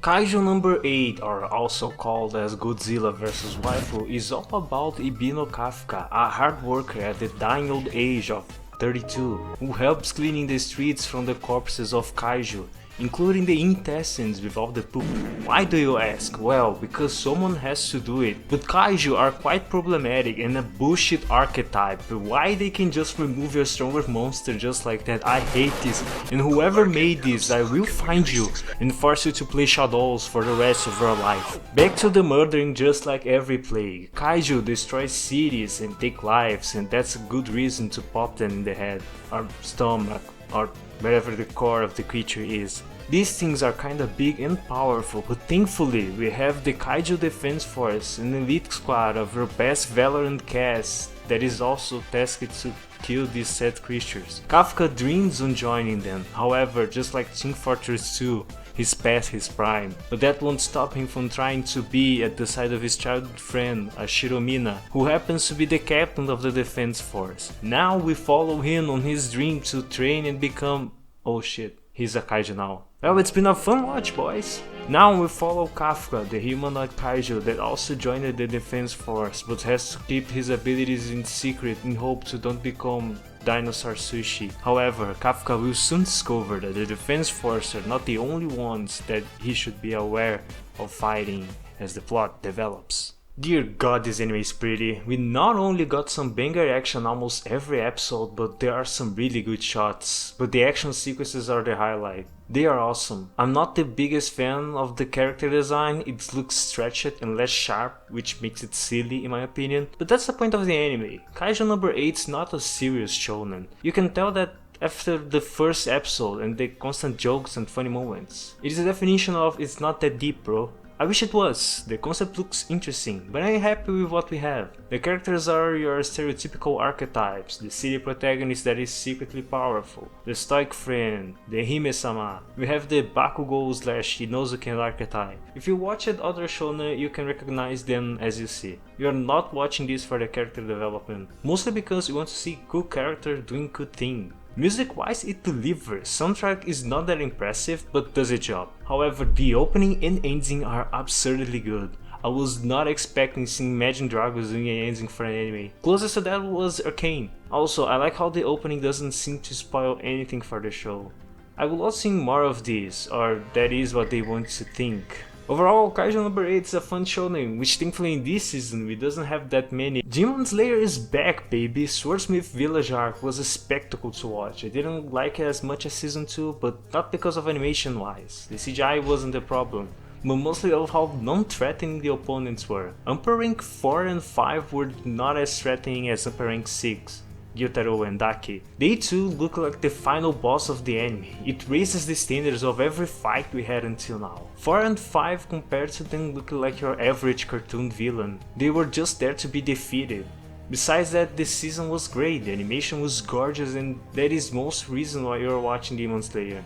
Kaiju number 8, or also called as Godzilla vs. Waifu, is all about Ibino Kafka, a hard worker at the dying old age of 32, who helps cleaning the streets from the corpses of kaiju, including the intestines with all the poop. Why do you ask? Well, because someone has to do it. But kaiju are quite problematic and a bullshit archetype. Why they can just remove your strongest monster just like that? I hate this, and whoever made this, I will find you and force you to play Shadows for the rest of your life. Back to the murdering just like every plague. Kaiju destroy cities and take lives, and that's a good reason to pop them in the head, or stomach, or wherever the core of the creature is. These things are kinda big and powerful, but thankfully we have the Kaiju Defense Force, an elite squad of your best Valorant cast that is also tasked to kill these said creatures. Kafka dreams on joining them, however, just like Team Fortress 2, he's past his prime, but that won't stop him from trying to be at the side of his childhood friend, Shiromina, who happens to be the captain of the defense force. Now we follow him on his dream to train and become... oh shit, he's a kaiju now. Well, it's been a fun watch, boys! Now we follow Kafka, the humanoid kaiju that also joined the defense force, but has to keep his abilities in secret in hope to don't become dinosaur sushi. However, Kafka will soon discover that the defense force are not the only ones that he should be aware of fighting as the plot develops. Dear god, this anime is pretty. We not only got some banger action almost every episode, but there are some really good shots. But the action sequences are the highlight. They are awesome. I'm not the biggest fan of the character design, it looks stretched and less sharp, which makes it silly in my opinion. But that's the point of the anime. Kaiju number 8 is not a serious shonen. You can tell that after the first episode and the constant jokes and funny moments. It is a definition of it's not that deep, bro. I wish it was. The concept looks interesting, but I'm happy with what we have. The characters are your stereotypical archetypes, the city protagonist that is secretly powerful, the stoic friend, the Hime-sama. We have the Bakugo/Inozuken archetype. If you watched other shonen, you can recognize them as you see. You are not watching this for the character development, mostly because you want to see cool character doing good thing. Music wise it delivers, soundtrack is not that impressive but does a job. However, the opening and ending are absurdly good. I was not expecting seeing Imagine Dragons doing an ending for an anime. Closest to that was Arcane. Also, I like how the opening doesn't seem to spoil anything for the show. I will love seeing more of this, or that is what they want to think. Overall, Kaiju number 8 is a fun shonen, which thankfully in this season we doesn't have that many. Demon Slayer is back, baby! Swordsmith Village arc was a spectacle to watch. I didn't like it as much as season 2, but not because of animation wise. The CGI wasn't the problem, but mostly of how non-threatening the opponents were. Upper rank 4 and 5 were not as threatening as upper rank 6. Gyutaro and Daki. They too look like the final boss of the anime. It raises the standards of every fight we had until now. 4 and 5 compared to them look like your average cartoon villain. They were just there to be defeated. Besides that, the season was great, the animation was gorgeous, and that is most reason why you're watching Demon Slayer.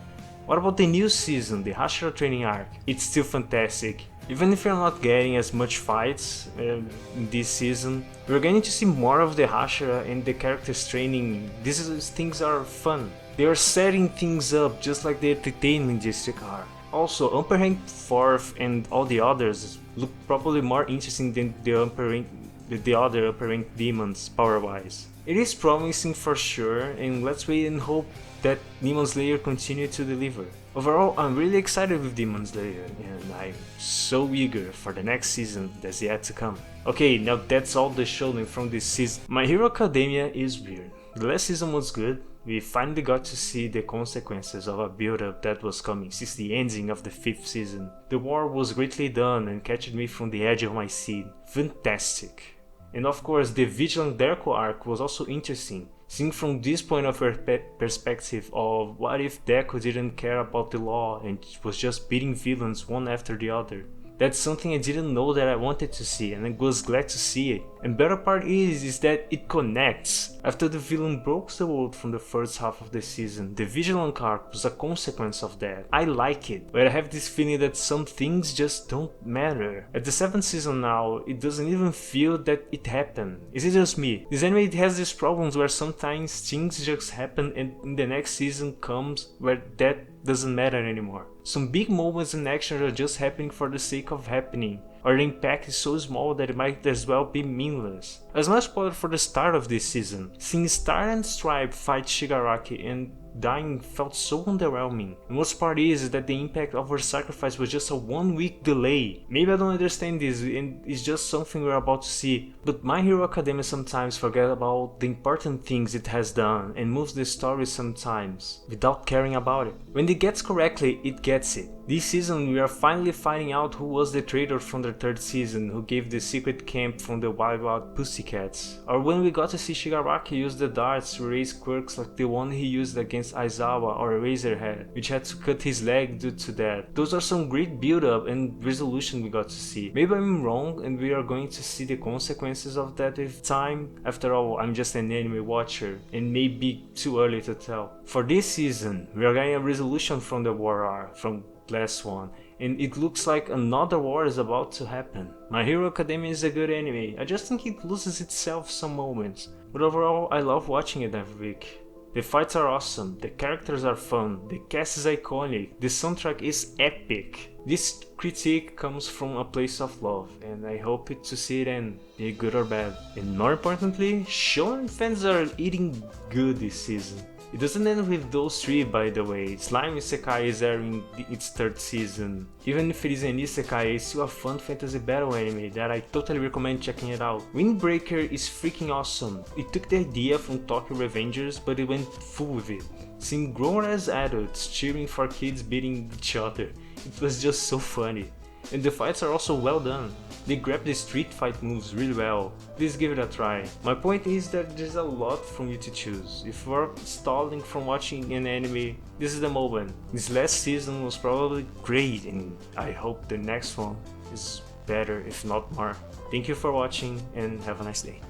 What about the new season, the Hashira training arc? It's still fantastic. Even if you're not getting as much fights in this season, we're going to see more of the Hashira and the characters training. These things are fun. They are setting things up just like the entertainment district are. Also, upper rank 4th and all the others look probably more interesting than the other upper rank demons power wise. It is promising for sure, and let's wait and hope that Demon Slayer continue to deliver. Overall, I'm really excited with Demon Slayer, and I'm so eager for the next season that's yet to come. Okay, now that's all the shonen from this season. My Hero Academia is weird. The last season was good. We finally got to see the consequences of a build-up that was coming since the ending of the 5th season. The war was greatly done and catched me from the edge of my seat. Fantastic. And of course, the Vigilant Deku arc was also interesting. Seeing from this point of perspective of what if Deku didn't care about the law and was just beating villains one after the other. That's something I didn't know that I wanted to see, and I was glad to see it. And better part is that it connects. After the villain broke the world from the first half of the season, the Vigilant arc was a consequence of that. I like it, but I have this feeling that some things just don't matter. At the 7th season now, it doesn't even feel that it happened. Is it just me? This anime it has these problems where sometimes things just happen and in the next season comes where that doesn't matter anymore. Some big moments in action are just happening for the sake of happening, or the impact is so small that it might as well be meaningless. As much spoiler for the start of this season, seeing Star and Stripe fight Shigaraki and dying felt so underwhelming. The most part is that the impact of her sacrifice was just a 1 week delay. Maybe I don't understand this and it's just something we're about to see, but My Hero Academia sometimes forgets about the important things it has done and moves the story sometimes without caring about it. When it gets correctly, it gets it. This season we are finally finding out who was the traitor from the third season who gave the secret camp from the Wild Wild Pussycats. Or when we got to see Shigaraki use the darts to raise quirks like the one he used against Aizawa or Razorhead, which had to cut his leg due to that. Those are some great build up and resolution we got to see. Maybe I'm wrong and we are going to see the consequences of that with time. After all, I'm just an anime watcher and may be too early to tell. For this season, we are getting a resolution from the war arc, from last one, and it looks like another war is about to happen. My Hero Academia is a good anime, I just think it loses itself some moments, but overall I love watching it every week. The fights are awesome, the characters are fun, the cast is iconic, the soundtrack is epic. This critique comes from a place of love, and I hope to see it end, be it good or bad. And more importantly, Shounen fans are eating good this season. It doesn't end with those three, by the way. Slime Isekai is airing its third season. Even if it is an Isekai, it's still a fun fantasy battle anime that I totally recommend checking it out. Windbreaker is freaking awesome. It took the idea from Tokyo Revengers, but it went full with it. Seeing grown-ass adults cheering for kids beating each other, it was just so funny. And the fights are also well done. They grab the street fight moves really well. Please give it a try. My point is that there's a lot from you to choose. If you are stalling from watching an anime, this is the moment. This last season was probably great and I hope the next one is better if not more. Thank you for watching and have a nice day.